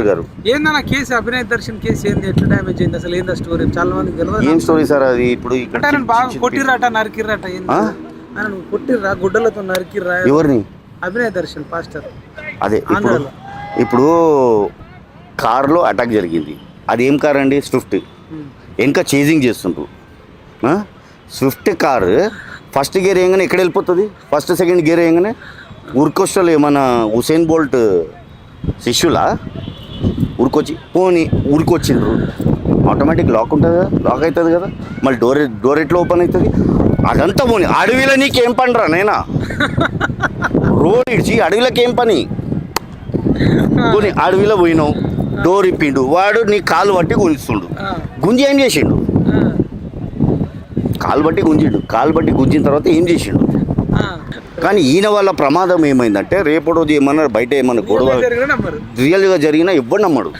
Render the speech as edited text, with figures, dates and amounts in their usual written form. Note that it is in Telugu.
గారు ఏందన్న కేసు అభినయ్ దర్శన్ కేసు ఏంది ఎట్లా డ్యామేజ్ అయింది అసలు ఏందా స్టోరీ చాలా మందికి తెలియదు ఏం స్టోరీ సార్ అది ఇప్పుడు ఇక్కడ అంటే ఆయన బాగా కొట్టిర్రట నరికిర్రట ఏంది ఆయన కొట్టిర్రా గుడ్డలతో నరికిర్రా ఎవరిని అభినయ్ దర్శన్ పాస్టర్ అదే ఆంధ్రాలో ఇప్పుడు కారులో అటాక్ జరిగింది. అది ఏం కార్ అండి? స్విఫ్ట్. ఇంకా చేజింగ్ చేస్తుండ్రు. స్విఫ్ట్ కారు ఫస్ట్ గేర్ వేయగానే ఎక్కడ వెళ్ళిపోతుంది? ఫస్ట్ సెకండ్ గేర్ వేయగానే ఉరికొస్టలు ఏమన్నా హుసేన్ బోల్ట్ శిష్యులా ఉరికొచ్చిండ్రు. ఆటోమేటిక్ లాక్ ఉంటుంది కదా, లాక్ అవుతుంది కదా, మళ్ళీ డోర్ ఎట్లా ఓపెన్ అవుతుంది? అదంతా పోనీ అడవిలో నీకేం పని రా నైనా? రోడ్ ఇడిచి అడవిలోకి ఏం పని? పోనీ అడవిలో పోయినావు, డోర్ ఇప్పిండు, వాడు నీ కాలు బట్టి గుంజిస్తుండు. గుంజి ఏం చేసిండు? కాలు బట్టి గుంజిన తర్వాత ఏం చేసిండు? కానీ ఈయన వల్ల ప్రమాదం ఏమైందంటే రేపు రోజు ఏమన్నా బయట ఏమన్నా గొడవ రియల్గా జరిగినా ఎవ్వడు నమ్మడు.